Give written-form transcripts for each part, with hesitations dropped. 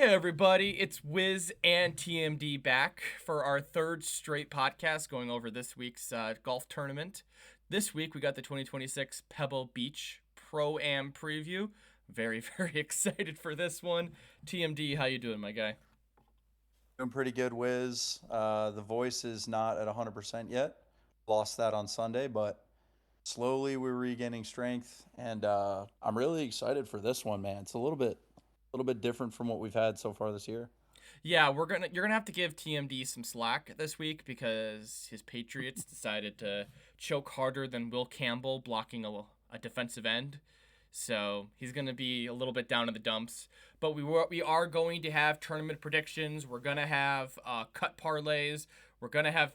Hey everybody, it's Wiz and TMD back for our third straight podcast going over this week's golf tournament. This week we got the 2026 Pebble Beach Pro-Am preview. Very, very excited for this one. TMD, how you doing, my guy? Doing pretty good, Wiz. The voice is not at 100% yet. Lost that on Sunday, but slowly we're regaining strength, and I'm really excited for this one, man. It's a little bit different from what we've had so far this year. Yeah, you're gonna have to give TMD some slack this week because his Patriots decided to choke harder than Will Campbell blocking a defensive end. So he's gonna be a little bit down in the dumps. But we are going to have tournament predictions. We're gonna have cut parlays. We're gonna have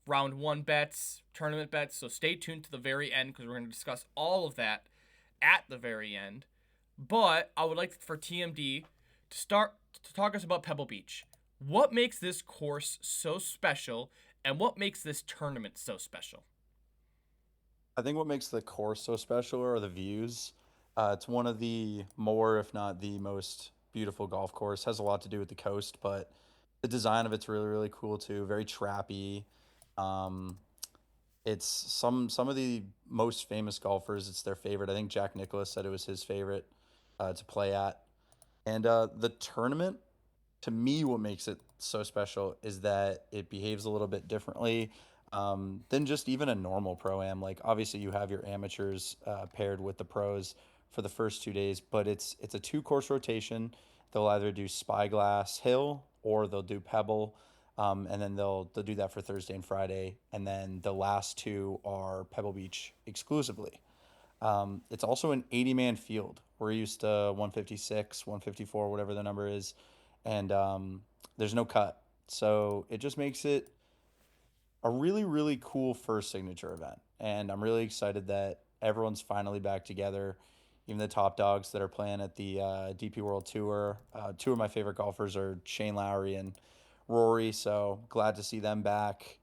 round one bets, tournament bets. So stay tuned to the very end because we're gonna discuss all of that at the very end. But I would like for TMD to start to talk us about Pebble Beach. What makes this course so special, and what makes this tournament so special? I think what makes the course so special are the views. It's one of the more, if not the most beautiful golf course. Has a lot to do with the coast, but the design of it's really, really cool too. Very trappy. Um, It's some of the most famous golfers. It's their favorite. I think Jack Nicklaus said it was his favorite to play at. And the tournament, to me, what makes it so special is that it behaves a little bit differently than just even a normal pro am. Like obviously, you have your amateurs paired with the pros for the first 2 days, but it's a two course rotation. They'll either do Spyglass Hill or they'll do Pebble. And then they'll do that for Thursday and Friday, and then the last two are Pebble Beach exclusively. It's also an 80-man field. We're used to 156, 154, whatever the number is, and there's no cut. So it just makes it a really, really cool first signature event. And I'm really excited that everyone's finally back together. Even the top dogs that are playing at the DP World Tour. Two of my favorite golfers are Shane Lowry and Rory. So glad to see them back.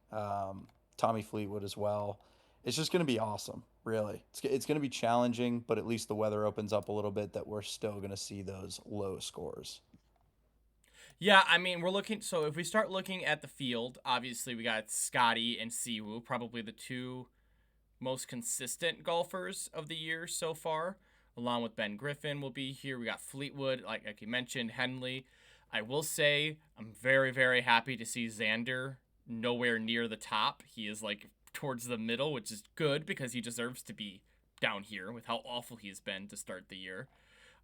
Tommy Fleetwood as well. It's just going to be awesome, really. It's going to be challenging, but at least the weather opens up a little bit that we're still going to see those low scores. Yeah, I mean, we're looking. So if we start looking at the field, obviously we got Scotty and Siwoo, probably the two most consistent golfers of the year so far, along with Ben Griffin will be here. We got Fleetwood, like you mentioned, Henley. I will say I'm very, very happy to see Xander nowhere near the top. He is like towards the middle, which is good because he deserves to be down here with how awful he's been to start the year.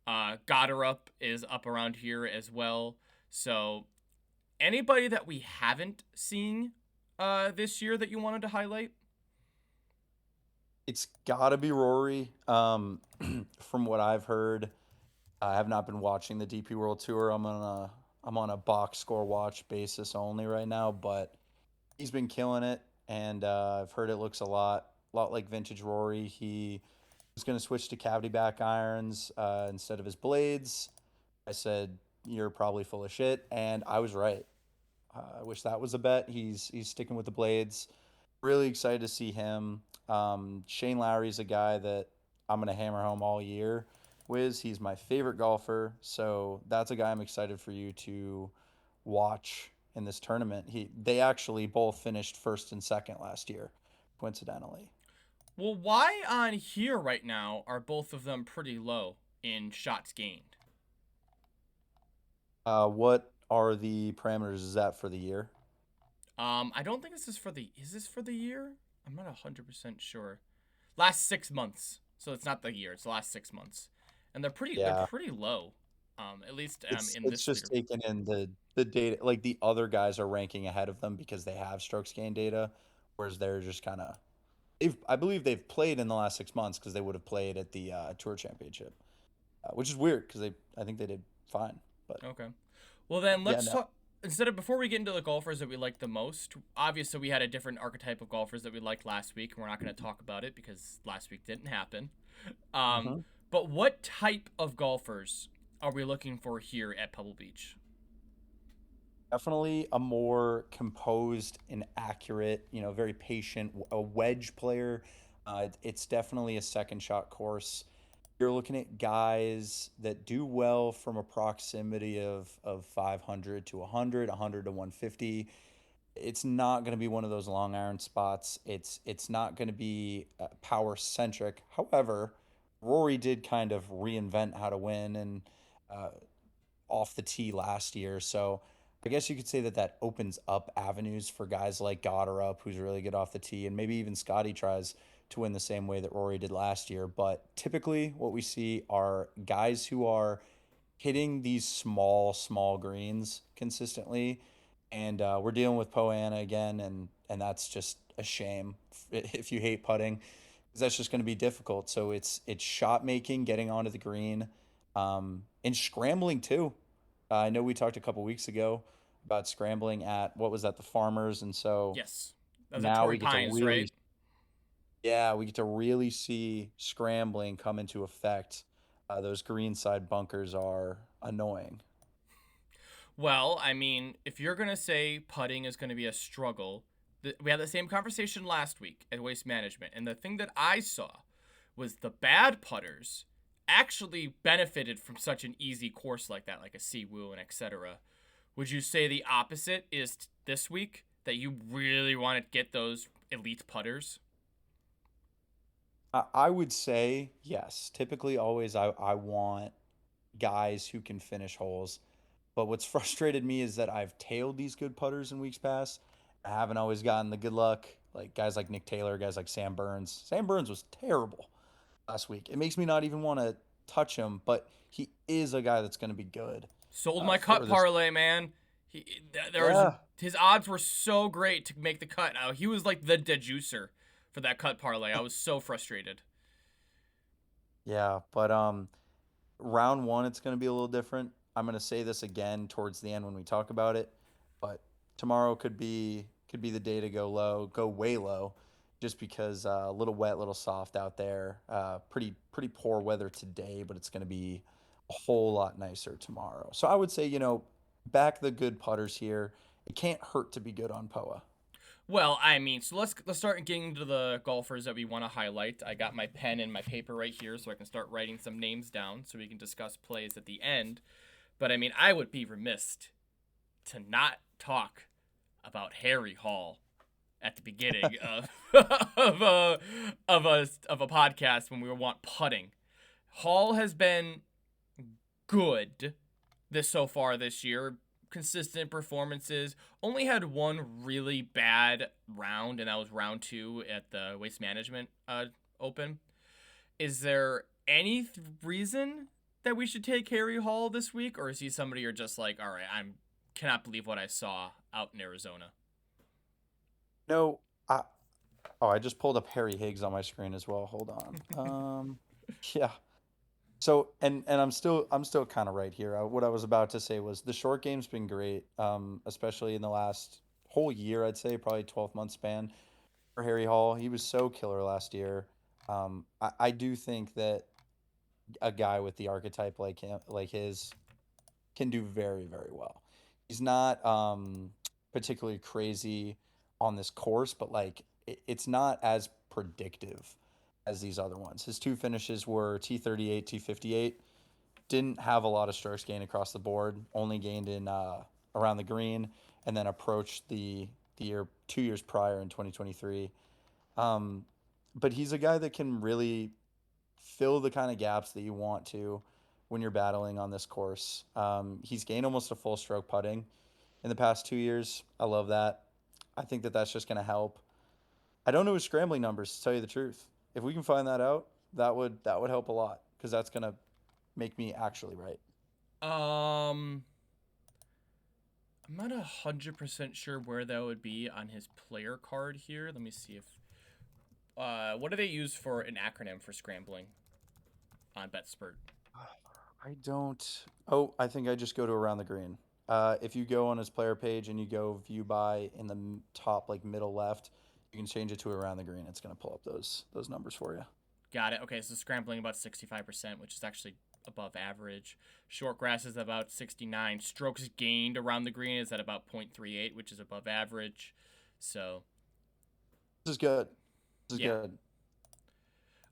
Goddard is up around here as well. So anybody that we haven't seen this year that you wanted to highlight? It's got to be Rory. From what I've heard, I have not been watching the DP World Tour. I'm on a box score watch basis only right now, but he's been killing it, and I've heard it looks a lot like vintage Rory. He was going to switch to cavity back irons instead of his blades. I said you're probably full of shit, and I was right. I wish that was a bet. He's sticking with the blades. Really excited to see him. Shane Lowry's a guy that I'm gonna hammer home all year. Wiz, he's my favorite golfer, so that's a guy I'm excited for you to watch in this tournament. They actually both finished first and second last year, coincidentally. Well, why on here right now are both of them pretty low in shots gained? What are the parameters? Is that for the year? I don't think this is for the. Is this for the year? I'm not 100% sure. Last 6 months, so it's not the year. It's the last 6 months, and they're Yeah, pretty low. At least it's in it's this just leader. taken in the data. Like the other guys are ranking ahead of them because they have strokes gain data, whereas they're just kind of I believe they've played in the last 6 months because they would have played at the Tour Championship, which is weird because I think they did fine. But Okay. Well, then yeah, let's no. talk. Instead of before we get into the golfers that we like the most, obviously we had a different archetype of golfers that we liked last week, and we're not going to talk about it because last week didn't happen. Um, hmm but what type of golfers are we looking for here at Pebble Beach? Definitely a more composed and accurate, very patient, a wedge player. It's definitely a second shot course. you're looking at guys that do well from a proximity of 500 to 100, 100 to 150. It's not going to be one of those long iron spots. It's not going to be power centric. However, Rory did kind of reinvent how to win and uh, off the tee last year. So I guess you could say that that opens up avenues for guys like Goddard, who's really good off the tee, and maybe even Scotty tries to win the same way that Rory did last year. But typically, what we see are guys who are hitting these small greens consistently, and we're dealing with Poana again, and that's just a shame if you hate putting, because that's just going to be difficult. So it's shot making, getting onto the green, and scrambling too. I know we talked a couple weeks ago about scrambling at what was that, the Farmers, and so Yes. That was at now Torrey we get to Pines, right? really, yeah, we get to really see scrambling come into effect. Those greenside bunkers are annoying. Well, I mean, if you're going to say putting is going to be a struggle, we had the same conversation last week at Waste Management. And the thing that I saw was the bad putters actually benefited from such an easy course like that, like a Siwoo and etc. Would you say the opposite is this week, that you really want to get those elite putters? I would say yes. Typically, always I want guys who can finish holes. But what's frustrated me is that I've tailed these good putters in weeks past. I haven't always gotten the good luck. Like guys like Nick Taylor, guys like Sam Burns. Sam Burns was terrible last week. It makes me not even want to touch him, but he is a guy that's going to be good Sold my cut for this. parlay, man. There was Yeah, his odds were so great to make the cut. He was like the dejuicer for that cut parlay. I was so frustrated. yeah. But round one, it's going to be a little different. I'm going to say this again towards the end when we talk about it, but tomorrow could be the day to go low, go way low, just because a little wet, little soft out there. Pretty poor weather today, but it's going to be a whole lot nicer tomorrow. So I would say, back the good putters here. It can't hurt to be good on POA. Well, I mean, so let's start getting into the golfers that we want to highlight. I got my pen and my paper right here, so I can start writing some names down, so we can discuss plays at the end. But I mean, I would be remiss to not talk about Harry Hall at the beginning of of a podcast when we want putting. Hall has been good this so far this year. Consistent performances. Only had one really bad round, and that was round two at the Waste Management Open. Is there any reason that we should take Harry Hall this week, or is he somebody you're just like, all right, I cannot believe what I saw out in Arizona? No, I oh, I just pulled up Harry Higgs on my screen as well. Hold on. Yeah. So and I'm still kind of right here. What I was about to say was the short game's been great, especially in the last whole year. I'd say probably 12-month span for Harry Hall. He was so killer last year. I do think that a guy with the archetype like him, like his, can do very well. He's not particularly crazy on this course, but like it's not as predictive as these other ones. His two finishes were T38, T58. Didn't have a lot of strokes gained across the board. Only gained in around the green, and then approached the year 2 years prior in 2023. Um, but he's a guy that can really fill the kind of gaps that you want to when you're battling on this course. He's gained almost a full stroke putting in the past 2 years. I love that. I think that that's just going to help. I don't know his scrambling numbers to tell you the truth. If we can find that out, that would help a lot because that's going to make me actually right. Um, I'm not 100% sure where that would be on his player card here. Let me see if what do they use for an acronym for scrambling on BetSpurt? I don't. Oh, I think I just go to around the green. If you go on his player page and you go view by in the top like middle left, you can change it to around the green. It's going to pull up those numbers for you. Got it. Okay, so scrambling about 65%, which is actually above average. Short grass is about 69. Strokes gained around the green is at about 0.38, which is above average. So, This is good. This is yeah. good.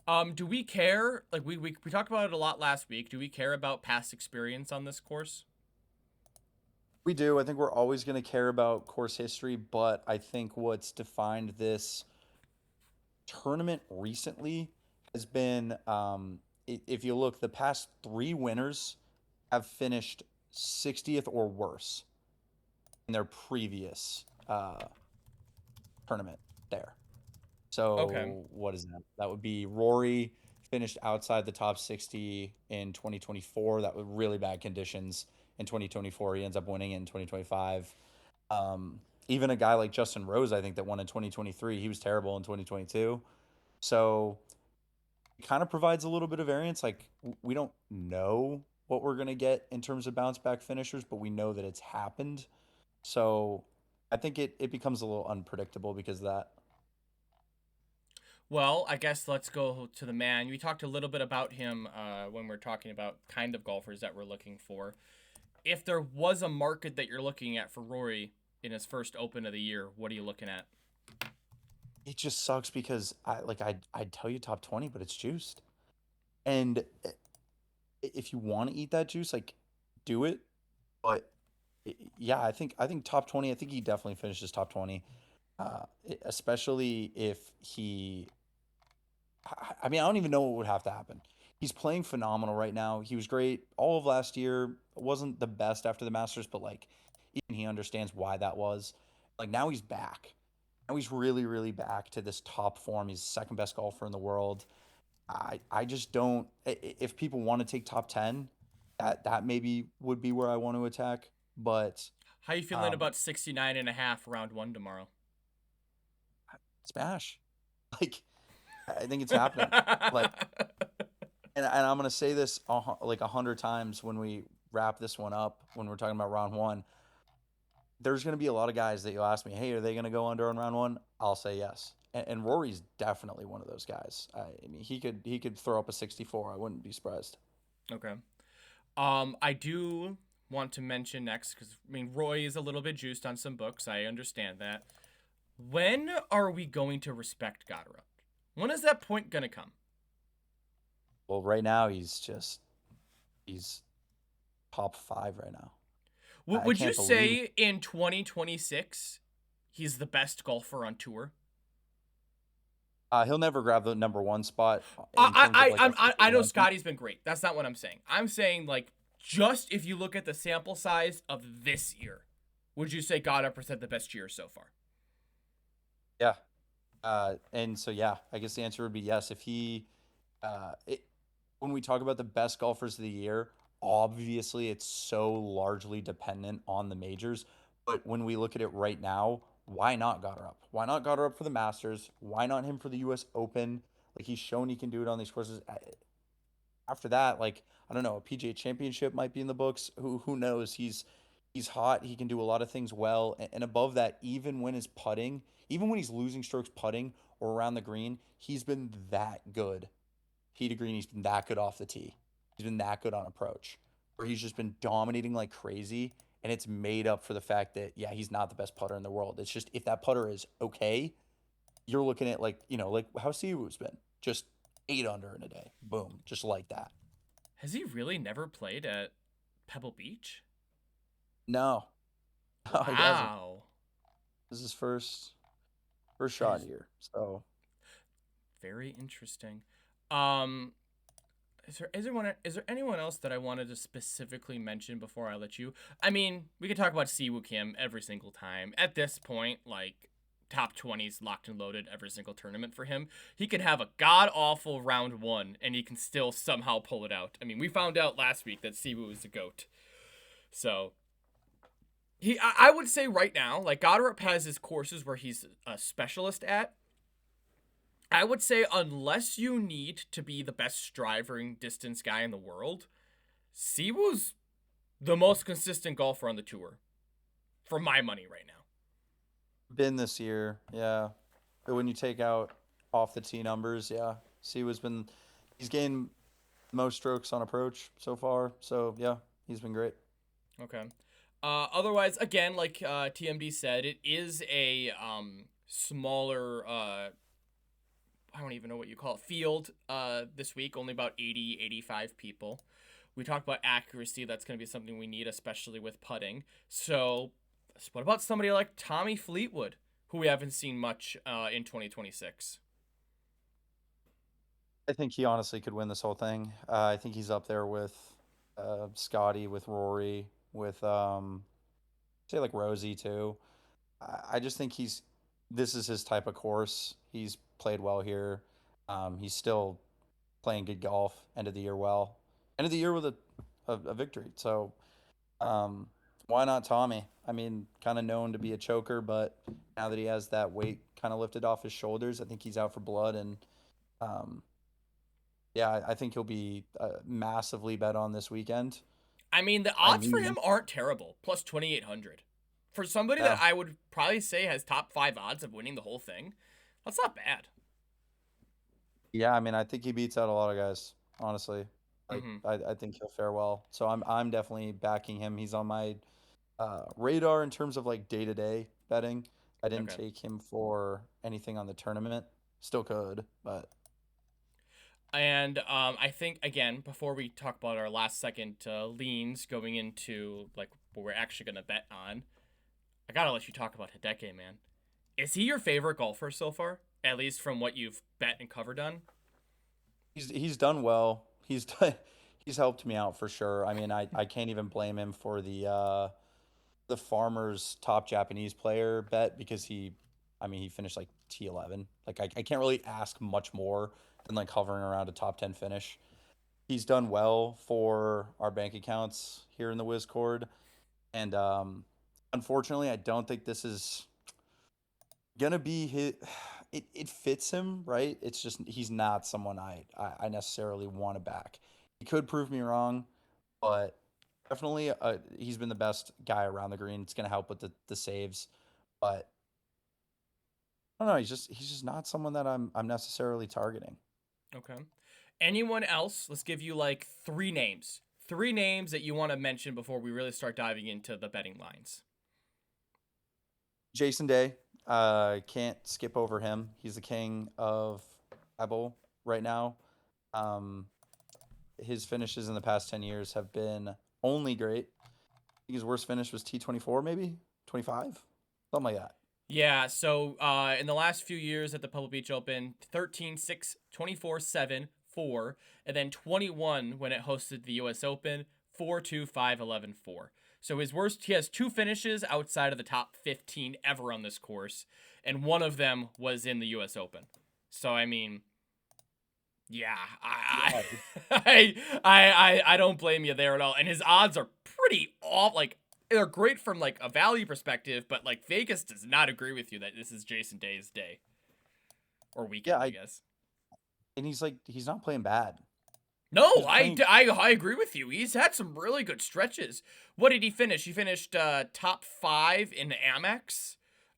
Do we care? Like we talked about it a lot last week. Do we care about past experience on this course? We do. I think we're always going to care about course history, but I think what's defined this tournament recently has been, if you look, the past three winners have finished 60th or worse in their previous tournament there. Okay. So what is that? That would be Rory finished outside the top 60 in 2024. That was really bad conditions in 2024. He ends up winning in 2025. Even a guy like Justin Rose, I think that won in 2023, he was terrible in 2022. So it kind of provides a little bit of variance. Like we don't know what we're gonna get in terms of bounce back finishers, but we know that it's happened. So I think it becomes a little unpredictable because of that. Well, I guess let's go to the man. We talked a little bit about him when we're talking about kind of golfers that we're looking for. If there was a market that you're looking at for Rory in his first Open of the year, what are you looking at? It just sucks because I'd tell you top 20, but it's juiced. And if you want to eat that juice, like do it. But yeah, I think top 20, I think he definitely finishes top 20. Especially if he I mean, I don't even know what would have to happen. He's playing phenomenal right now. He was great all of last year. Wasn't the best after the Masters, but like even he understands why that was. Like now he's back. Now he's really, really back to this top form. He's the second best golfer in the world. I just don't. If people want to take top 10, that maybe would be where I want to attack. But How you feeling um, about 69.5 round one tomorrow? smash. Like I think it's happening. Like, and I'm gonna say this like 100 times when we wrap this one up when we're talking about round one. There's gonna be a lot of guys that you'll ask me, hey, are they gonna go under on round one? I'll say yes. And Rory's definitely one of those guys. I mean, he could throw up a 64. I wouldn't be surprised. Okay. I do want to mention next because I mean Roy is a little bit juiced on some books. I understand that. When are we going to respect Goddard? When is that point gonna come? Well, right now he's top five right now. I Would you can't believe say in 2026 he's the best golfer on tour? he'll never grab the number one spot in terms of like official I know ranking. Scotty's been great. That's not what I'm saying. I'm saying like just if you look at the sample size of this year, would you say Goddard present the best year so far? Yeah. And so yeah, I guess the answer would be yes. If he, it, when we talk about the best golfers of the year, obviously it's so largely dependent on the majors. But when we look at it right now, why not Goddard up? Why not Goddard up for the Masters? Why not him for the U.S. Open? Like he's shown he can do it on these courses. After that, like I don't know, a PGA Championship might be in the books. Who knows? He's hot. He can do a lot of things well. And above that, even when his putting, even when he's losing strokes putting or around the green, he's been that good. Tee to green, he's been that good off the tee. He's been that good on approach. Where he's just been dominating like crazy. And it's made up for the fact that, yeah, he's not the best putter in the world. It's just if that putter is okay, you're looking at like, like how Siwoo's been. Just 8 under in a day. Boom. Just like that. Has he really never played at Pebble Beach? No, no, he hasn't. Wow. This is his first That shot is here. So very interesting. Um, is there anyone else that I wanted to specifically mention before I let you? I mean, we could talk about Siwoo Kim every single time. At this point, like top 20s locked and loaded every single tournament for him. He can have a god awful round one and he can still somehow pull it out. I mean, we found out last week that Siwoo is the goat. So I would say right now, like Goddard has his courses where he's a specialist at. I would say unless you need to be the best driving distance guy in the world, Siwoo's the most consistent golfer on the tour, for my money right now. been this year, yeah. But when you take out off the tee numbers, yeah, Siwa's been he's gained most strokes on approach so far. So yeah, he's been great. Okay. Otherwise, again, like TMD said, it is a smaller I don't even know what you call it, field this week, only about 80, 85 people. We talked about accuracy. That's going to be something we need, especially with putting. So, what about somebody like Tommy Fleetwood, who we haven't seen much in 2026? I think he honestly could win this whole thing. I think he's up there with Scotty, with Rory, with say like Rosie too. I just think this is his type of course. He's played well here. He's still playing good golf. End of the year well. End of the year with a victory. So um, why not Tommy? I mean, kind of known to be a choker, but now that he has that weight kind of lifted off his shoulders, I think he's out for blood. And um, yeah, I think he'll be massively bet on this weekend. I mean, the I odds for need him. him aren't terrible. Plus 2,800. For somebody that Yeah. I would probably say has top five odds of winning the whole thing, that's not bad. Yeah, I mean, I think he beats out a lot of guys, honestly. Like, Mm-hmm. I think he'll fare well. So I'm definitely backing him. He's on my radar in terms of like day-to-day betting. I didn't Okay. take him for anything on the tournament. Still could, but And I think again before we talk about our last second leans going into like what we're actually gonna bet on, I gotta let you talk about Hideki, man. Is he your favorite golfer so far? At least from what you've bet and covered on. he's done well. He's done, he's helped me out for sure. I mean, I can't even blame him for the Farmers top Japanese player bet because I mean, he finished like T11. Like I can't really ask much more than like hovering around a top 10 finish. He's done well for our bank accounts here in the WizCord, and unfortunately, I don't think this is gonna be his. It fits him, right? It's just he's not someone I necessarily want to back. He could prove me wrong, but definitely he's been the best guy around the green. It's gonna help with the saves, but I don't know. He's just not someone that I'm necessarily targeting. Okay. Anyone else? Let's give you like three names. Three names that you want to mention before we really start diving into the betting lines. Jason Day, can't skip over him. He's the king of Pebble right now. Um, his finishes in the past 10 years have been only great. I think his worst finish was T24, maybe 25, something like that. Yeah, so in the last few years at the Pebble Beach Open, 13, 6, 24, 7, 4, and then 21 when it hosted the US Open, 4, 2, 5, 11, 4. So his worst, he has two finishes outside of the top 15 ever on this course, and one of them was in the US Open. So, I mean, yeah, Yeah, I don't blame you there at all. And his odds are pretty off. Like they're great from like a value perspective, but like Vegas does not agree with you that this is Jason Day's day or yeah. weekend, I guess. And he's not playing bad. No, He's playing. I agree with you. He's had some really good stretches. What did he finish? He finished top five in Amex.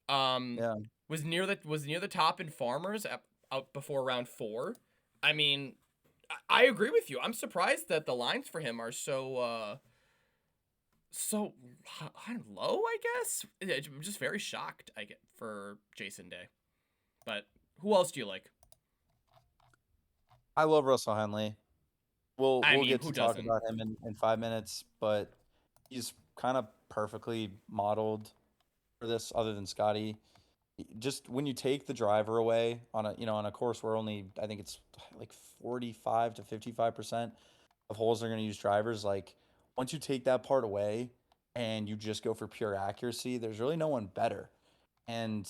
Um, Yeah, was near the top in Farmers out before round four. I mean, I agree with you. I'm surprised that the lines for him are so low. I guess I'm just very shocked. I get for Jason Day. But who else do you like? I love Russell Henley. I We'll mean, get who to talk doesn't? about him in 5 minutes, but he's kind of perfectly modeled for this, other than Scotty. Just when you take the driver away on a course where only I think it's like 45 to 55% of holes are going to use drivers, like once you take that part away and you just go for pure accuracy, there's really no one better. And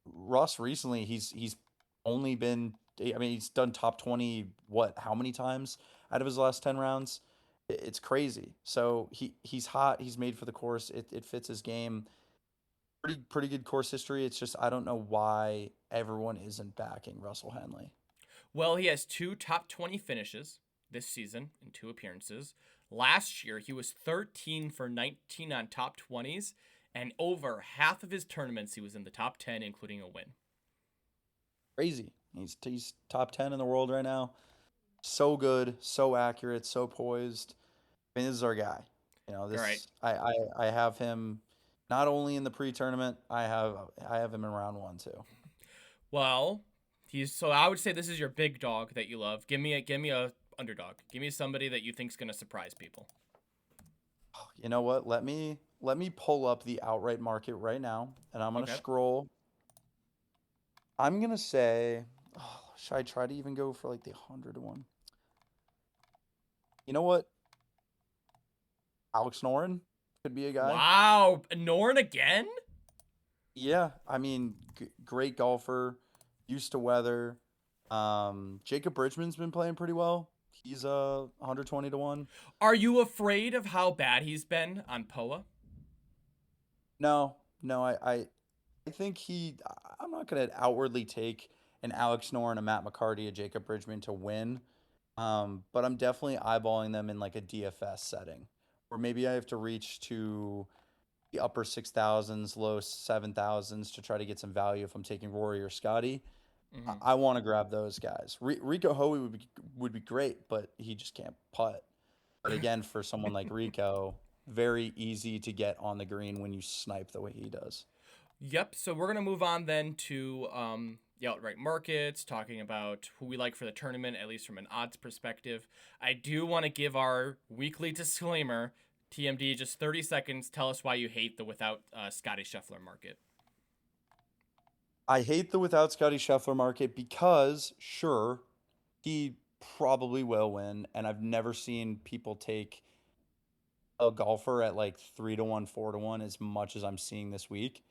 Russ recently, he's only been, I mean, he's done top 20 what, how many times out of his last 10 rounds? It's crazy. So he's hot, he's made for the course. It fits his game. Pretty good course history. It's just I don't know why everyone isn't backing Russell Henley. Well, he has two top 20 finishes this season in two appearances. Last year, he was 13 for 19 on top 20s, and over half of his tournaments, he was in the top 10, including a win. Crazy. He's top 10 in the world right now. So good, so accurate, so poised. I mean, this is our guy. All right. This I have him not only in the pre-tournament, I have him in round one too. Well, So I would say this is your big dog that you love. Give me a underdog. Give me somebody that you think's gonna surprise people. You know what? Let me pull up the outright market right now, and I'm gonna Okay. scroll. I'm gonna say, oh, should I try to even go for like the 100 to 1? You know what? Alex Noren could be a guy. Wow, Norn again? Yeah, I mean, great golfer, used to weather. Jacob Bridgman's been playing pretty well. He's 120 to 1. Are you afraid of how bad he's been on Poa? No, no, I think I'm not gonna outwardly take an Alex Noren, a Matt McCarty, a Jacob Bridgman to win. But I'm definitely eyeballing them in like a DFS setting, or maybe I have to reach to the upper 6,000s, low 7,000s to try to get some value if I'm taking Rory or Scotty. Mm-hmm. I want to grab those guys. Rico Hoey would be great, but he just can't putt. But again, for someone like Rico, very easy to get on the green when you snipe the way he does. Yep. So we're gonna move on then to the outright markets, talking about who we like for the tournament, at least from an odds perspective. I do want to give our weekly disclaimer. TMD, just 30 seconds. Tell us why you hate the without Scotty Scheffler market. I hate the without Scotty Scheffler market because, sure, he probably will win, and I've never seen people take a golfer at like 3 to 1, 4 to 1 as much as I'm seeing this week.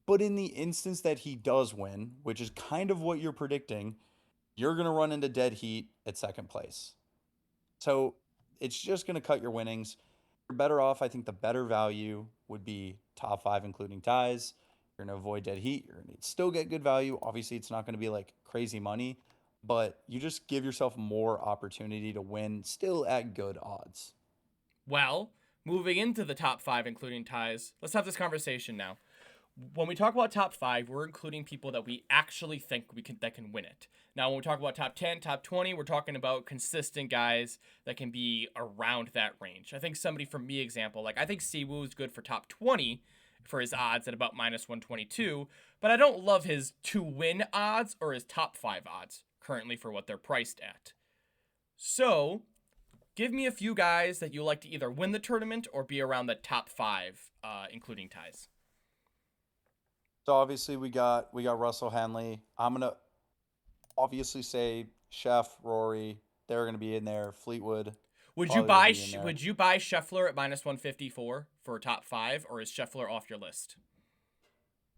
But in the instance that he does win, which is kind of what you're predicting, you're going to run into dead heat at second place. So it's just going to cut your winnings. You're better off. I think the better value would be top five, including ties. You're going to avoid dead heat. You're going to still get good value. Obviously, it's not going to be like crazy money, but you just give yourself more opportunity to win still at good odds. Well, moving into the top five, including ties, let's have this conversation now. When we talk about top five, we're including people that we actually think that can win it. Now, when we talk about top 10, top 20, we're talking about consistent guys that can be around that range. I think somebody from me example, like I think Siwoo is good for top 20 for his odds at about minus 122, but I don't love his to win odds or his top five odds currently for what they're priced at. So, give me a few guys that you like to either win the tournament or be around the top five, including ties. So obviously we got Russell Henley. I'm gonna obviously say Chef, Rory, they're gonna be in there. Fleetwood Would you probably will buy be in there. would you buy Scheffler at minus 154 for top five, or is Scheffler off your list?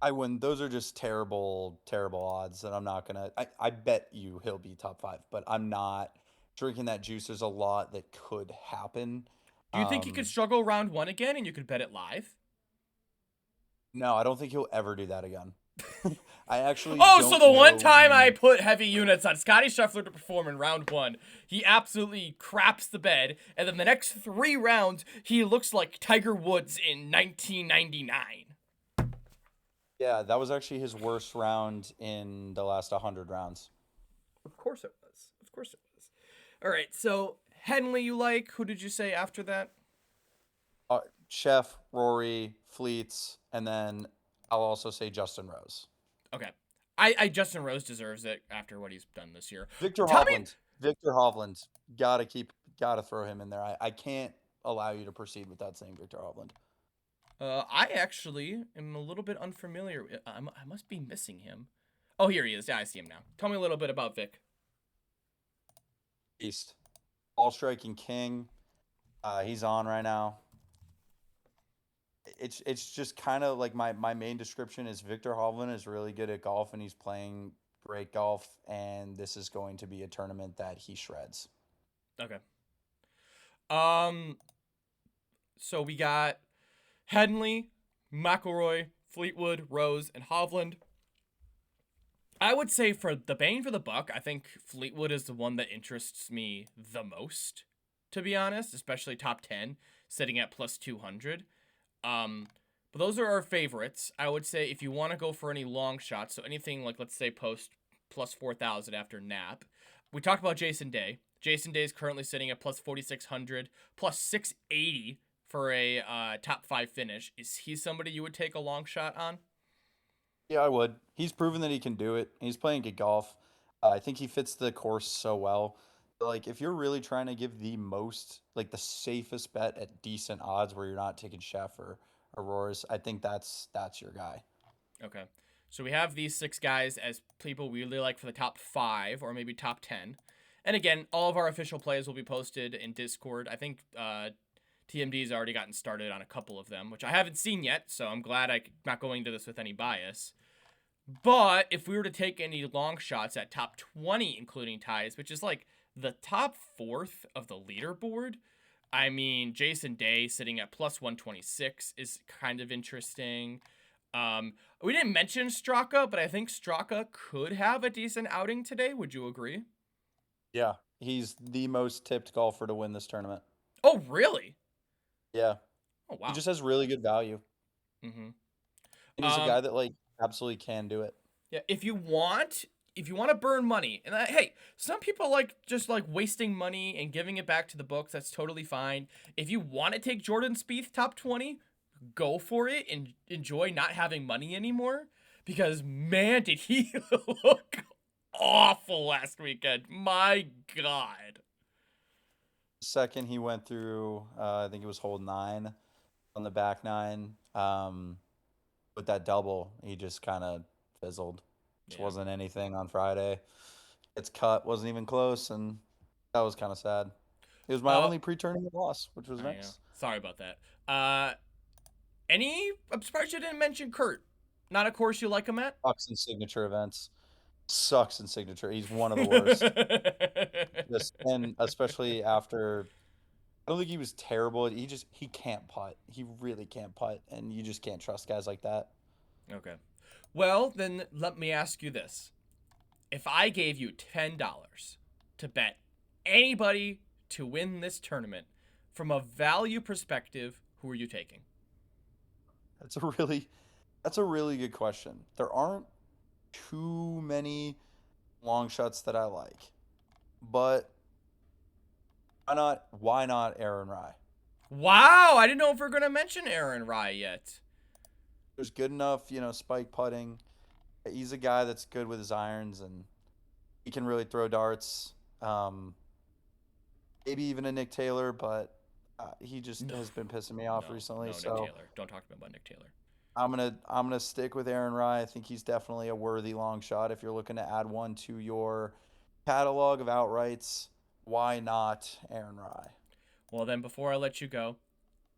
I wouldn't. Those are just terrible, terrible odds, and I'm not gonna. I bet you he'll be top five, but I'm not drinking that juice. There's a lot that could happen. Do you think he could Um, struggle round one again and you could bet it live? no, I don't think he'll ever do that again. I actually Oh, so don't the one know time I the. put heavy units on Scotty Scheffler to perform in round one, he absolutely craps the bed, and then the next three rounds, he looks like Tiger Woods in 1999. Yeah, that was actually his worst round in the last 100 rounds. Of course it was. Of course it was. All right, so Henley, you like? Who did you say after that? Chef, Rory, Fleets, and then I'll also say Justin Rose. Okay. I Justin Rose deserves it after what he's done this year. Victor Tell me, Hovland. Victor Hovland. Gotta throw him in there. I can't allow you to proceed without saying Victor Hovland. I actually am a little bit unfamiliar. I must be missing him. Oh, here he is. Yeah, I see him now. Tell me a little bit about Vic. East. Ball striking king. He's on right now. It's just kind of like my main description is Victor Hovland is really good at golf and he's playing great golf and this is going to be a tournament that he shreds. Okay. Um. So we got Henley, McIlroy, Fleetwood, Rose, and Hovland. I would say for the bang for the buck, I think Fleetwood is the one that interests me the most, to be honest, especially top 10, sitting at plus 200. But those are our favorites. I would say if you want to go for any long shots, so anything like, let's say, post plus 4,000 after Nap. We talked about Jason Day. Jason Day is currently sitting at plus 4,600, plus 680 for a top five finish. Is he somebody you would take a long shot on? Yeah, I would. He's proven that he can do it. He's playing good golf. I think he fits the course so well. Like, if you're really trying to give the most, like the safest bet at decent odds, where you're not taking Chef or Auroras, I think that's your guy. Okay. So we have these six guys as people we really like for the top five or maybe top 10. And again, all of our official plays will be posted in Discord. I think TMD's already gotten started on a couple of them, which I haven't seen yet. So I'm glad I'm not going into this with any bias. But if we were to take any long shots at top 20, including ties, which is like the top fourth of the leaderboard, I mean, Jason Day sitting at plus 126 is kind of interesting. We didn't mention Straka, but I think Straka could have a decent outing today. Would you agree? Yeah, he's the most tipped golfer to win this tournament. Oh, really? Yeah, Oh, he wow. just has really good value, Mm-hmm. and he's a Um, guy that like absolutely can do it. yeah, if you want to burn money, and hey, some people like just like wasting money and giving it back to the books. That's totally fine. If you want to take Jordan Spieth top 20, go for it and enjoy not having money anymore. Because man, did he look awful last weekend. My God. Second, he went through, I think it was hole 9 on the back nine. With that double, he just kind of fizzled. Just Yeah, wasn't anything on Friday. It's cut, wasn't even close, and that was kind of sad. It was my uh only pre-tournament loss, which was I know. nice. Sorry about that. I'm surprised you didn't mention Kurt. Not a course you like him at? Sucks in signature events. Sucks in signature. He's one of the worst. Just and especially after I don't think he was terrible. He can't putt. He really can't putt, and you just can't trust guys like that. Okay. Well, then let me ask you this. If I gave you $10 to bet anybody to win this tournament, from a value perspective, who are you taking? That's a really that's a really good question. There aren't too many long shots that I like, but why not Aaron Rye? Wow, I didn't know if we are going to mention Aaron Rye yet. There's good enough, spike putting. He's a guy that's good with his irons and he can really throw darts. Maybe even a Nick Taylor, but he just No, has been pissing me off no, recently. no, Nick So Taylor. Don't talk to me about Nick Taylor. I'm gonna stick with Aaron Rye. I think he's definitely a worthy long shot. If you're looking to add one to your catalog of outrights, why not Aaron Rye? Well, then, before I let you go,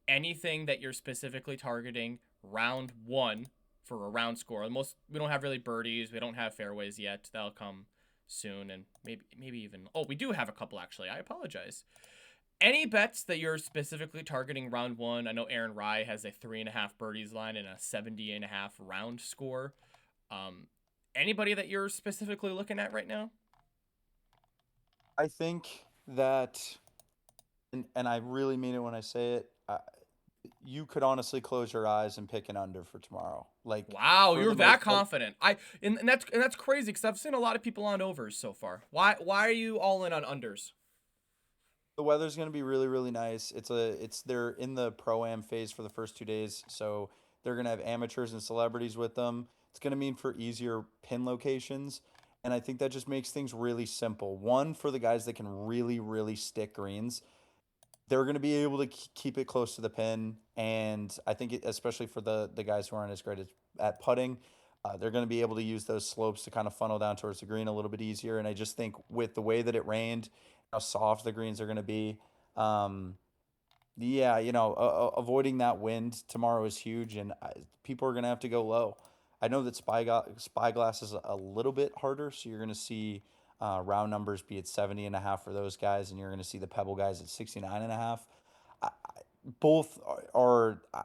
anything that you're specifically targeting round one for a round score. Most we don't have really birdies. We don't have fairways yet. That'll come soon, and maybe even. Oh, we do have a couple actually. I apologize. Any bets that you're specifically targeting round one? I know Aaron Rye has a 3.5 birdies line and a 70.5 round score. Um, Anybody that you're specifically looking at right now? I think that, and I really mean it when I say it. You could honestly close your eyes and pick an under for tomorrow. Like Wow, for you're the that most part, confident. And that's crazy because I've seen a lot of people on overs so far. Why are you all in on unders? the weather's going to be really really nice. They're in the pro am phase for the first 2 days, so they're going to have amateurs and celebrities with them. It's going to mean for easier pin locations, and I think that just makes things really simple. One, for the guys that can really really stick greens, they're going to be able to keep it close to the pin, and I think especially for the guys who aren't as great at putting, they're going to be able to use those slopes to kind of funnel down towards the green a little bit easier. And I just think with the way that it rained, how soft the greens are going to be, um, yeah, avoiding that wind tomorrow is huge, and people are going to have to go low. I know that Spyglass is a little bit harder, so you're going to see round numbers be at 70.5 for those guys, and you're going to see the Pebble guys at 69.5. Both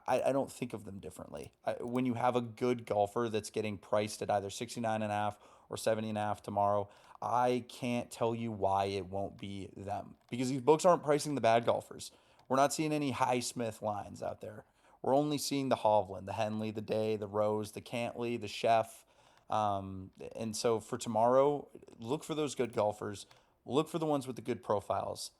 I don't think of them differently. When you have a good golfer that's getting priced at either 69.5 or 70.5 tomorrow, I can't tell you why it won't be them, because these books aren't pricing the bad golfers. We're not seeing any Highsmith lines out there. We're only seeing the Hovland, the Henley, the Day, the Rose, the Cantley, the Chef. And so for tomorrow, look for those good golfers. Look for the ones with the good profiles.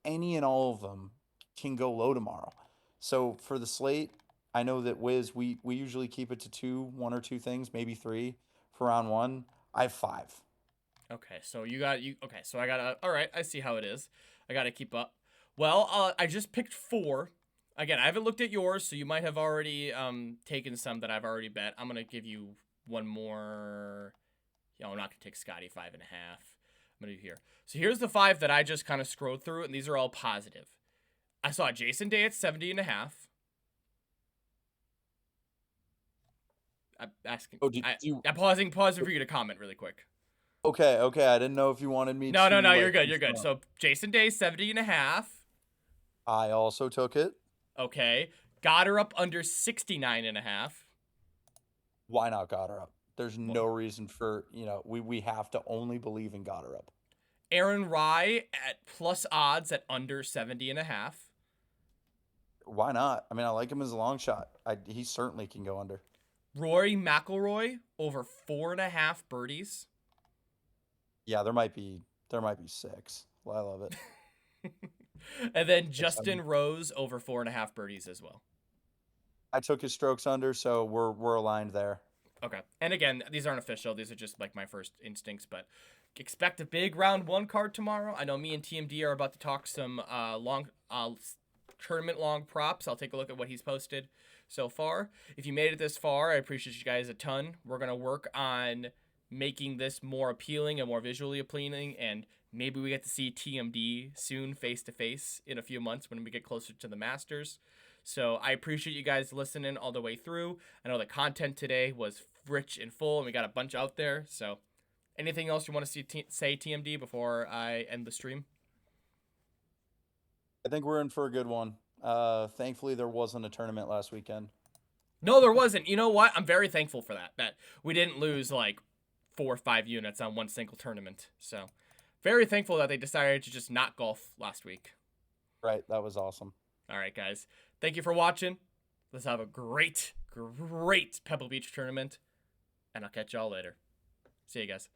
Any and all of them can go low tomorrow. So for the slate, I know that we usually keep it to two, one or two things, maybe three for round one. I have five. Okay, so you got you. Okay, so I gotta. All right, I see how it is. I gotta keep up. Well, I just picked four. Again, I haven't looked at yours, so you might have already taken some that I've already bet. I'm gonna give you one more. Yeah, I'm not gonna take Scotty 5.5. I'm gonna do here. So here's the five that I just kind of scrolled through, and these are all positive. I saw Jason Day at 70.5. I'm asking. Oh, do you? I'm pausing for you to comment really quick. Okay, okay. I didn't know if you wanted me No, no, to no. You're like good. You're good. confirm. So Jason Day 70.5. I also took it. Okay. Got her up under 69.5. Why not got her up? There's Well, no reason for, we have to only believe in got her up. Aaron Rye at plus odds at under 70.5. Why not? I mean, I like him as a long shot. He certainly can go under. Rory McIlroy over 4.5 birdies. Yeah, there might be six. Well, I love it. And then Six, Justin seven. Rose over 4.5 birdies as well. I took his strokes under, so we're aligned there. Okay. And again, these aren't official. These are just like my first instincts, but expect a big round one card tomorrow. I know me and TMD are about to talk some long tournament long props. I'll take a look at what he's posted so far. If you made it this far, I appreciate you guys a ton. We're going to work on making this more appealing and more visually appealing, and maybe we get to see TMD soon face to face in a few months when we get closer to the Masters. So I appreciate you guys listening all the way through. I know the content today was rich and full, and we got a bunch out there. So anything else you want to say, TMD, before I end the stream? I think we're in for a good one. Thankfully, there wasn't a tournament last weekend. No, there wasn't. You know what? I'm very thankful for that. That we didn't lose like 4 or 5 units on one single tournament. So very thankful that they decided to just not golf last week. Right, that was awesome. All right, guys. Thank you for watching. Let's have a great, great Pebble Beach tournament. And I'll catch y'all later. See you guys.